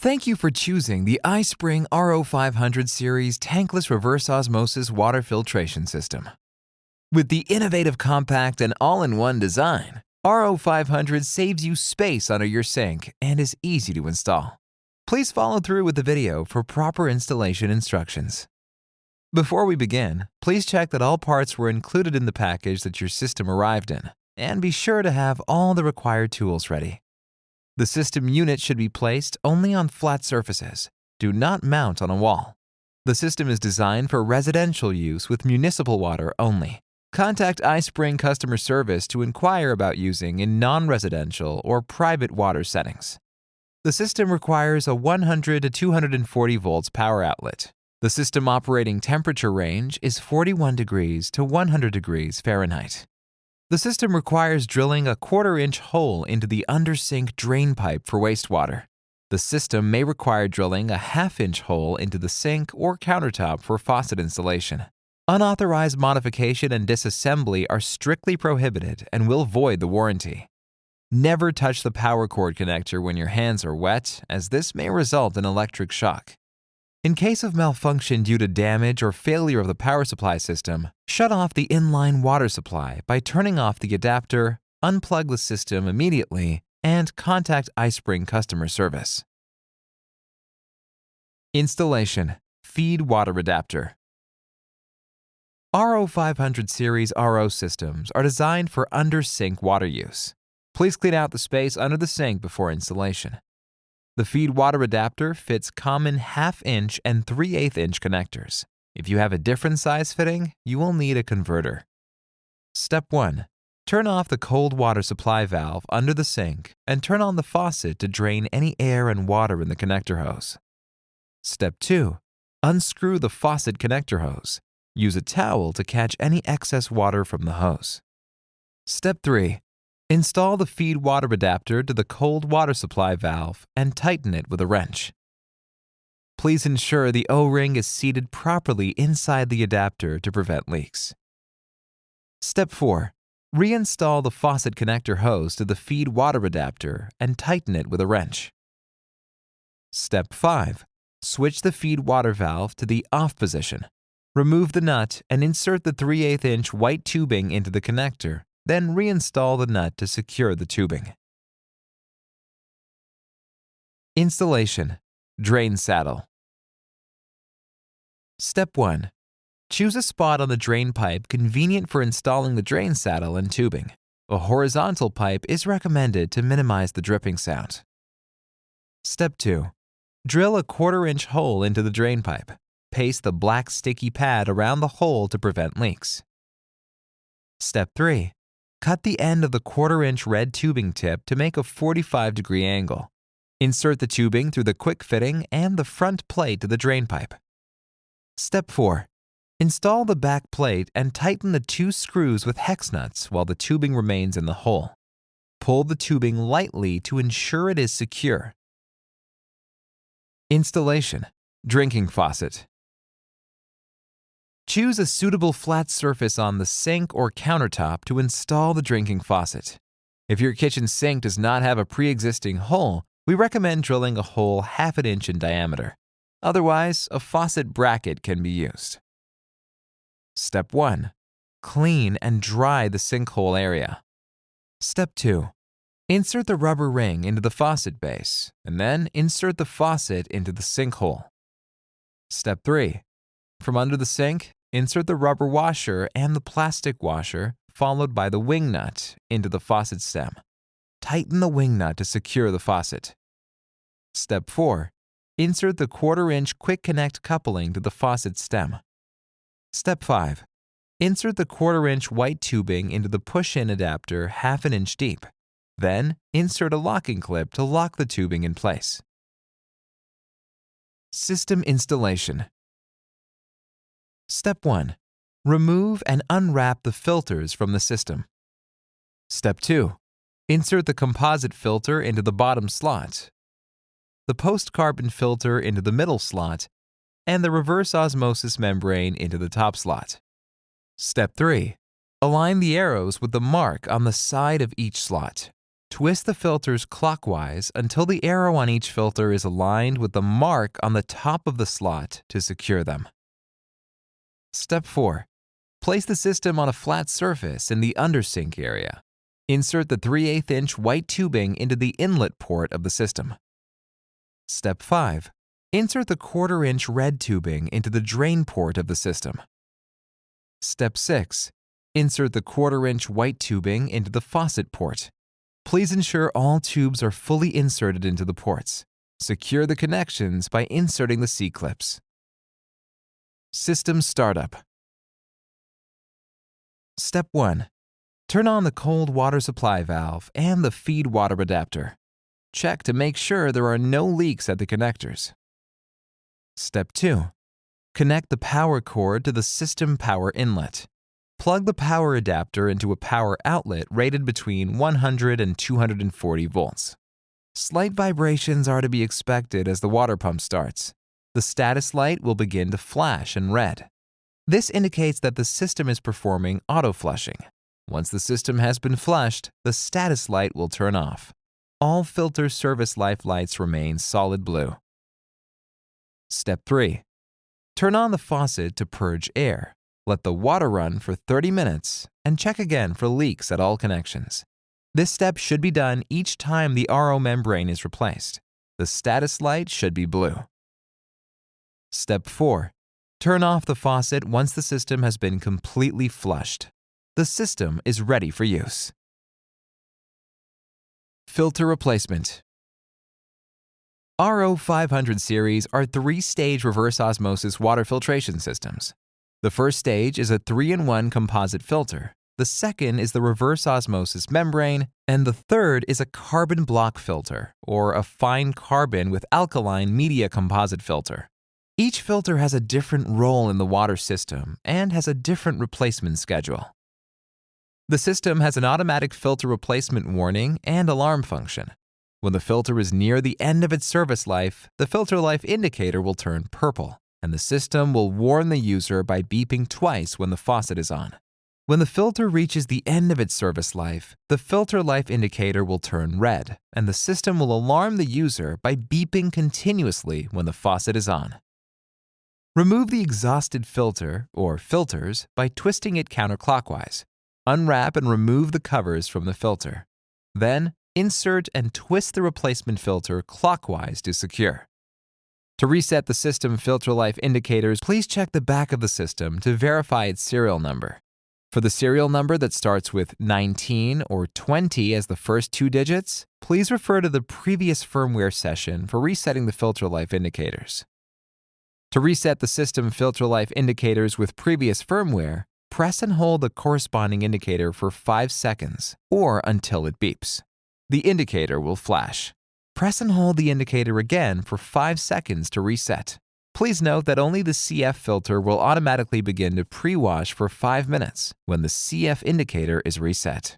Thank you for choosing the iSpring RO500 series tankless reverse osmosis water filtration system. With the innovative compact and all-in-one design, RO500 saves you space under your sink and is easy to install. Please follow through with the video for proper installation instructions. Before we begin, please check that all parts were included in the package that your system arrived in, and be sure to have all the required tools ready. The system unit should be placed only on flat surfaces. Do not mount on a wall. The system is designed for residential use with municipal water only. Contact iSpring customer service to inquire about using in non-residential or private water settings. The system requires a 100 to 240 volts power outlet. The system operating temperature range is 41 degrees to 100 degrees Fahrenheit. The system requires drilling a 1/4-inch hole into the under-sink drain pipe for wastewater. The system may require drilling a 1/2-inch hole into the sink or countertop for faucet installation. Unauthorized modification and disassembly are strictly prohibited and will void the warranty. Never touch the power cord connector when your hands are wet, as this may result in electric shock. In case of malfunction due to damage or failure of the power supply system, shut off the inline water supply by turning off the adapter, unplug the system immediately, and contact iSpring customer service. Installation: Feed water adapter. RO500 series RO systems are designed for under-sink water use. Please clean out the space under the sink before installation. The feed water adapter fits common 1/2-inch and 3/8-inch connectors. If you have a different size fitting, you will need a converter. Step 1. Turn off the cold water supply valve under the sink and turn on the faucet to drain any air and water in the connector hose. Step 2. Unscrew the faucet connector hose. Use a towel to catch any excess water from the hose. Step 3. Install the feed water adapter to the cold water supply valve and tighten it with a wrench. Please ensure the O-ring is seated properly inside the adapter to prevent leaks. Step 4. Reinstall the faucet connector hose to the feed water adapter and tighten it with a wrench. Step 5. Switch the feed water valve to the off position. Remove the nut and insert the 3/8-inch white tubing into the connector. Then reinstall the nut to secure the tubing. Installation: Drain saddle. Step 1. Choose a spot on the drain pipe convenient for installing the drain saddle and tubing. A horizontal pipe is recommended to minimize the dripping sound. Step 2. Drill a 1/4-inch hole into the drain pipe. Paste the black sticky pad around the hole to prevent leaks. Step 3. Cut the end of the 1/4-inch red tubing tip to make a 45-degree angle. Insert the tubing through the quick fitting and the front plate to the drain pipe. Step 4. Install the back plate and tighten the 2 screws with hex nuts while the tubing remains in the hole. Pull the tubing lightly to ensure it is secure. Installation: Drinking faucet. Choose a suitable flat surface on the sink or countertop to install the drinking faucet. If your kitchen sink does not have a pre-existing hole, we recommend drilling a hole 1/2 an inch in diameter. Otherwise, a faucet bracket can be used. Step 1. Clean and dry the sinkhole area. Step 2. Insert the rubber ring into the faucet base, and then insert the faucet into the sinkhole. Step 3. From under the sink, insert the rubber washer and the plastic washer, followed by the wing nut, into the faucet stem. Tighten the wing nut to secure the faucet. Step 4. Insert the 1/4-inch quick connect coupling to the faucet stem. Step 5. Insert the 1/4-inch white tubing into the push-in adapter 1/2 an inch deep. Then, insert a locking clip to lock the tubing in place. System installation. Step 1. Remove and unwrap the filters from the system. Step 2. Insert the composite filter into the bottom slot, the post-carbon filter into the middle slot, and the reverse osmosis membrane into the top slot. Step 3. Align the arrows with the mark on the side of each slot. Twist the filters clockwise until the arrow on each filter is aligned with the mark on the top of the slot to secure them. Step 4. Place the system on a flat surface in the undersink area. Insert the 3/8-inch white tubing into the inlet port of the system. Step 5. Insert the 1/4-inch red tubing into the drain port of the system. Step 6. Insert the 1/4-inch white tubing into the faucet port. Please ensure all tubes are fully inserted into the ports. Secure the connections by inserting the C-clips. System startup. Step 1. Turn on the cold water supply valve and the feed water adapter. Check to make sure there are no leaks at the connectors. Step 2. Connect the power cord to the system power inlet. Plug the power adapter into a power outlet rated between 100 and 240 volts. Slight vibrations are to be expected as the water pump starts. The status light will begin to flash in red. This indicates that the system is performing auto-flushing. Once the system has been flushed, the status light will turn off. All filter service life lights remain solid blue. Step 3. Turn on the faucet to purge air. Let the water run for 30 minutes and check again for leaks at all connections. This step should be done each time the RO membrane is replaced. The status light should be blue. Step 4. Turn off the faucet once the system has been completely flushed. The system is ready for use. Filter replacement. RO500 series are 3-stage reverse osmosis water filtration systems. The first stage is a 3-in-1 composite filter. The second is the reverse osmosis membrane, and the third is a carbon block filter, or a fine carbon with alkaline media composite filter. Each filter has a different role in the water system and has a different replacement schedule. The system has an automatic filter replacement warning and alarm function. When the filter is near the end of its service life, the filter life indicator will turn purple, and the system will warn the user by beeping twice when the faucet is on. When the filter reaches the end of its service life, the filter life indicator will turn red, and the system will alarm the user by beeping continuously when the faucet is on. Remove the exhausted filter, or filters, by twisting it counterclockwise. Unwrap and remove the covers from the filter. Then, insert and twist the replacement filter clockwise to secure. To reset the system filter life indicators, please check the back of the system to verify its serial number. For the serial number that starts with 19 or 20 as the first 2 digits, please refer to the previous firmware session for resetting the filter life indicators. To reset the system filter life indicators with previous firmware, press and hold the corresponding indicator for 5 seconds or until it beeps. The indicator will flash. Press and hold the indicator again for 5 seconds to reset. Please note that only the CF filter will automatically begin to pre-wash for 5 minutes when the CF indicator is reset.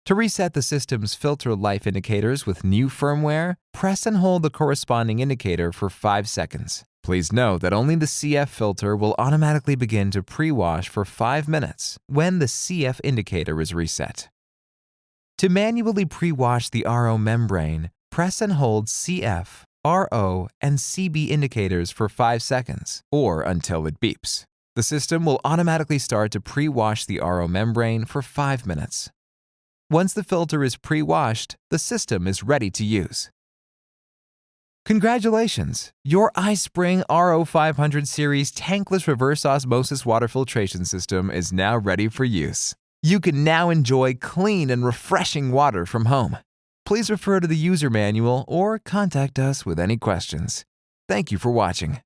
To reset the system's filter life indicators with new firmware, press and hold the corresponding indicator for 5 seconds. Please note that only the CF filter will automatically begin to pre-wash for 5 minutes when the CF indicator is reset. To manually pre-wash the RO membrane, press and hold CF, RO, and CB indicators for 5 seconds, or until it beeps. The system will automatically start to pre-wash the RO membrane for 5 minutes. Once the filter is pre-washed, the system is ready to use. Congratulations! Your iSpring RO500 series tankless reverse osmosis water filtration system is now ready for use. You can now enjoy clean and refreshing water from home. Please refer to the user manual or contact us with any questions. Thank you for watching.